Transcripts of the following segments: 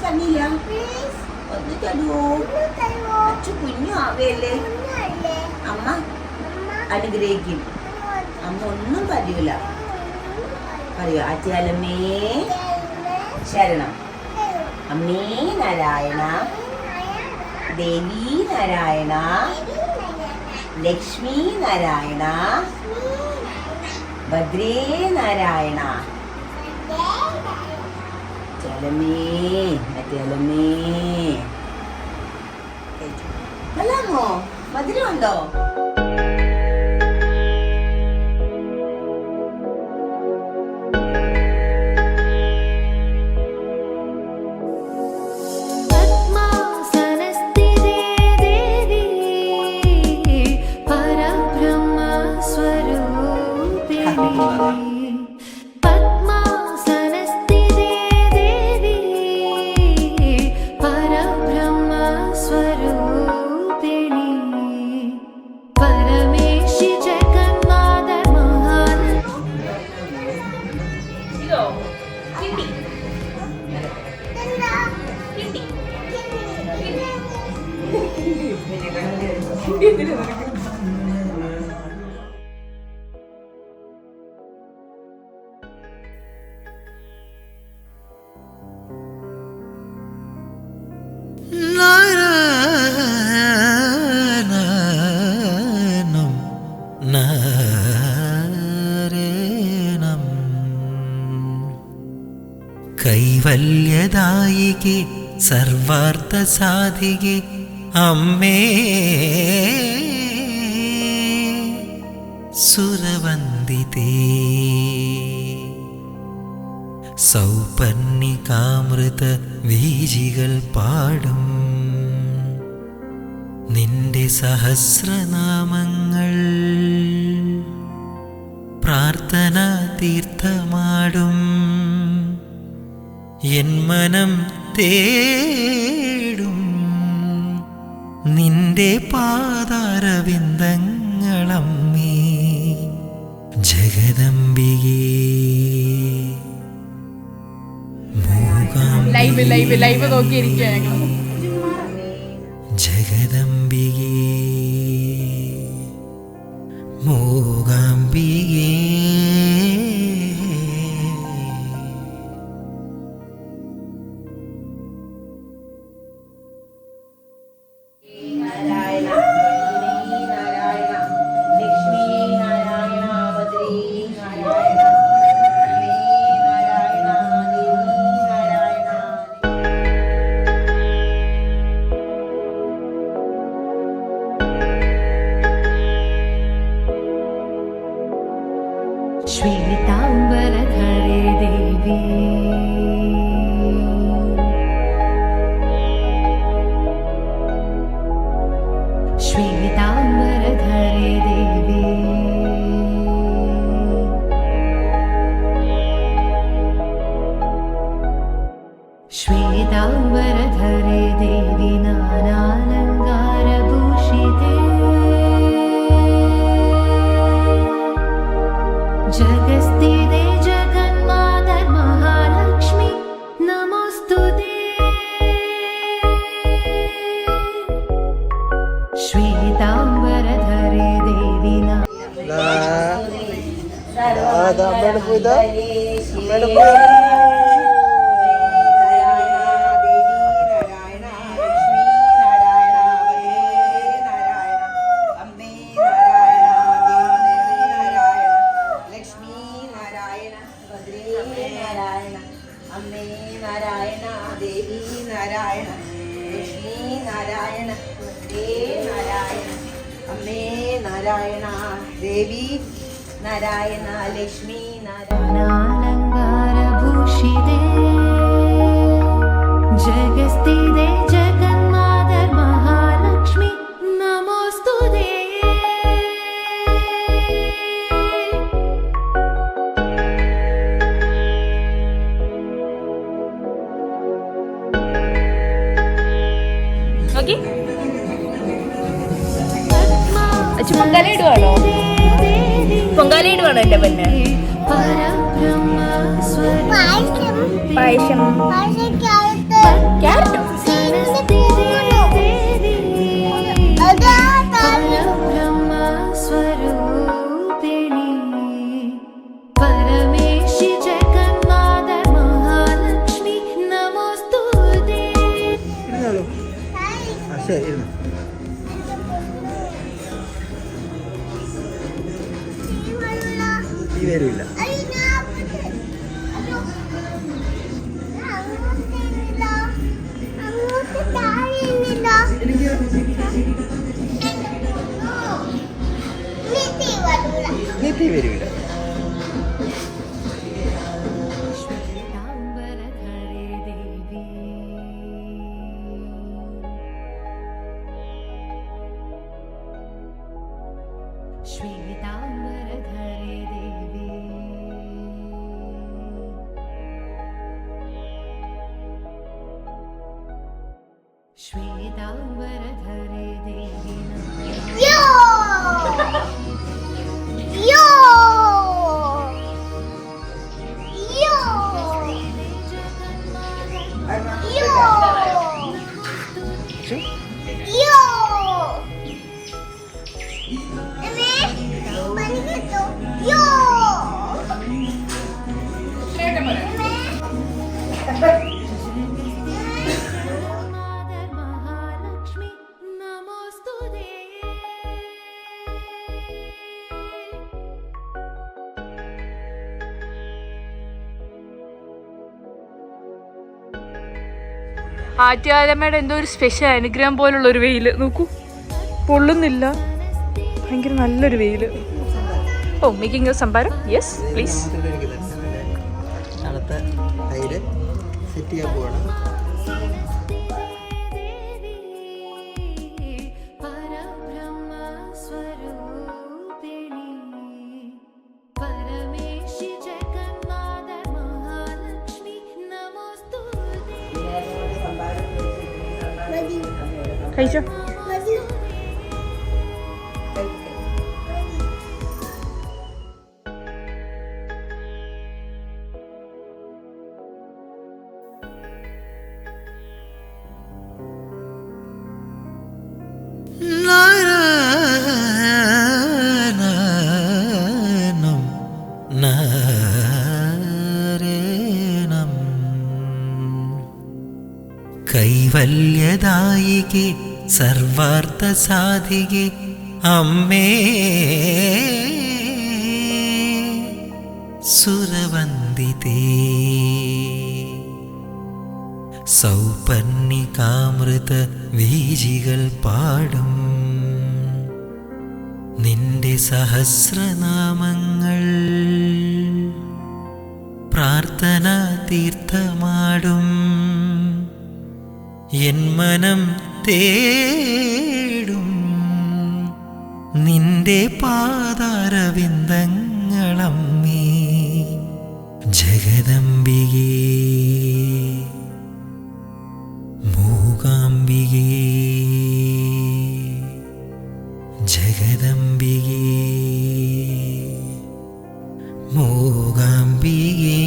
കണ്ണില്ല. ഒന്ന് തരുവോ? അച്ചു കുഞ്ഞു ആവേല്ലേ? അമ്മ അനുഗ്രഹിക്കും. അമ്മ ഒന്നും പറയൂല. പറയൂ ആചാലമ്മേ ശരണം. അമ്മേ നാരായണ, ദേവി നാരായണ, ലക്ഷ്മി നാരായണ, ഭദ്രേ നാരായണ. ചലമേ ചലമേ. അല്ലാമോ മധുരമുണ്ടോ? കൈവല്യദായികെ സർവാർത്ഥ സാധികെ അമ്മേ സുരവന്ദിതേ സൗപർണികാമൃത വീജികൾ പാടും നിന്റെ സഹസ്രനാമങ്ങൾ പ്രാർത്ഥന തീർത്ഥമാടും എൻ മനം തേടും നിന്റെ പാദാരവിന്ദങ്ങളമ്മേ ജഗദംബികേ. ലൈവ് നോക്കിയിരിക്കുക. ജഗദംബികേ മൂകാംബികേ. श्वेतांबरधरे देवी श्वेतांबरधरे देवी श्वेतांबरधरे देवी नानालङ्कारभूषिते जगस्थिते जगन्मातर महालक्ष्मी नमोस्तुते श्वेतांबरधरे देवी അമ്മേ നാരായണ, ദേവി നാരായണ, ലക്ഷ്മി നാരായണ, ഭദ്രേ നാരായണ. അമ്മേ നാരായണ, ദേവി നാരായണ, ലക്ഷ്മി नानालङ्कारभूषिते जगस्थिते जगन्मातर महालक्ष्मी नमोस्तुते ചുമക്കല ഇടുവാണോ? പൊങ്കാലയിട്ട് വേണം എന്റെ പെണ്ണ്. പായസം ക്യാരറ്റ് स्वरूपिणी परमेशि जगन्माता महालक्ष्मी नमोस्तुते വരില്ല. നീ വരില്ല. श्वेताम्बरधरे देवी श्वेताम्बरधरे देवी महालक्ष्मी नमोस्तुते ആറ്റുകാലമ്മയുടെ എന്തോ ഒരു സ്പെഷ്യൽ അനുഗ്രഹം പോലുള്ള ഒരു വെയില് നോക്കൂ, പൊള്ളുന്നില്ല, ഭയങ്കര നല്ലൊരു വെയില്. ഓ മേക്കിംഗ് സംഭാരം. Yes please. തണുത്ത തൈര് സെറ്റ് ചെയ്യാൻ പോവാണ്. കഴിച്ചോ. കൈവല്യദായികെ സർവാർത്ഥ സാധികെ അമ്മേ സുരവന്ദിതേ സൗപർണികാമൃത വീജികൾ പാടും നിന്റെ സഹസ്രനാമങ്ങൾ പ്രാർത്ഥന തീർത്ഥമാടും എൻ മനം തേടും നിന്റെ പാദാരവിന്ദങ്ങളമ്മേ ജഗദംബികേ മൂകാംബികേ ജഗദംബികേ മൂകാംബികേ.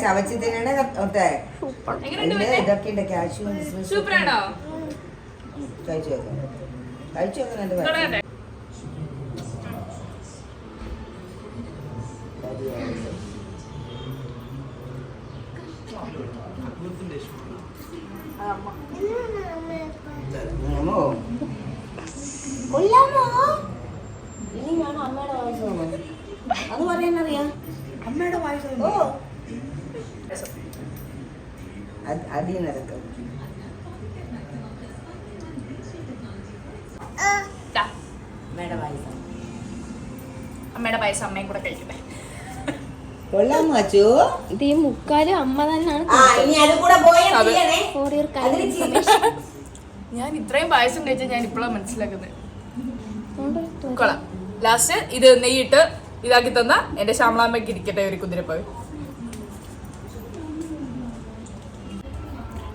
ചവച്ച് തിന്നണ ഇതൊക്കെ ഉണ്ട്. കാഷ്യൂ സൂപ്പറാണോ? കഴിച്ചു നോക്കാം. കഴിച്ചു നോക്കാം. എന്റെ കൊല്ലാമോ? ഇനി ഞാൻ അമ്മയുടെ വയസ്സ് അത് പറയാനറിയാം. അമ്മയുടെ വയസ്സ് അടി നടക്കും. അമ്മയുടെ പായസം അമ്മയും കൂടെ കഴിക്കട്ടെ. കൊള്ളാമോ അച്ചു? ഇത് ഈ മുക്കാലും അമ്മ തന്നെയാണ് ആ ഇനി അത് കൂടെ പോയാ ചെയ്യണേ. ഫോർ ഇയർ അതിന് ഞാൻ ഇത്രയും പായസം കഴിച്ചാൽ ഞാൻ ഇപ്പോഴാണ് മനസ്സിലാക്കുന്നത്. കൊള്ളാം. ലാസ്റ്റ് ഇത് നെയ്യിട്ട് ഇതാക്കി തന്ന എന്റെ ശ്യാമളാമ്മയ്ക്ക് ഇരിക്കട്ടെ ഒരു കുതിരപ്പോ.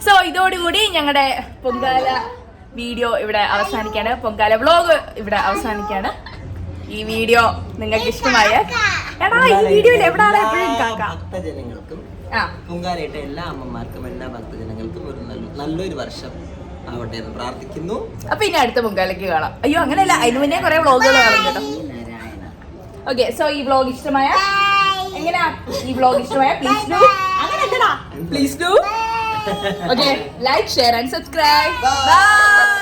സോ ഇതോടുകൂടി ഞങ്ങളുടെ പൊങ്കാല വീഡിയോ ഇവിടെ അവസാനിക്കാണ്. പൊങ്കാല വ്ലോഗ് ഇവിടെ അവസാനിക്കാണ്. ഈ വീഡിയോ നിങ്ങൾക്ക് ഇഷ്ടമായ ഈ വീഡിയോയിൽ എവിടെയാണ് എപ്പോഴും ഭക്തജനങ്ങൾക്കും പൊങ്കാലയിട്ട എല്ലാ അമ്മമാർക്കും എല്ലാ ഭക്തജനങ്ങൾക്കും ഒരു നല്ലൊരു വർഷം ആവട്ടെ എന്ന് പ്രാർത്ഥിക്കുന്നു. അപ്പൊ ഇനി അടുത്ത പൊങ്കാലയ്ക്ക് കാണാം. അയ്യോ അങ്ങനെയല്ല, അതിന് മുന്നേ കുറെ വ്ലോഗുകൾ കാണും കേട്ടോ. ഓക്കെ, സോ ഈ വ്ലോഗ് ഇഷ്ടമായ എങ്ങനെയാ ഈ വ്ലോഗ് ഇഷ്ടമായ please do okay like share and subscribe. By.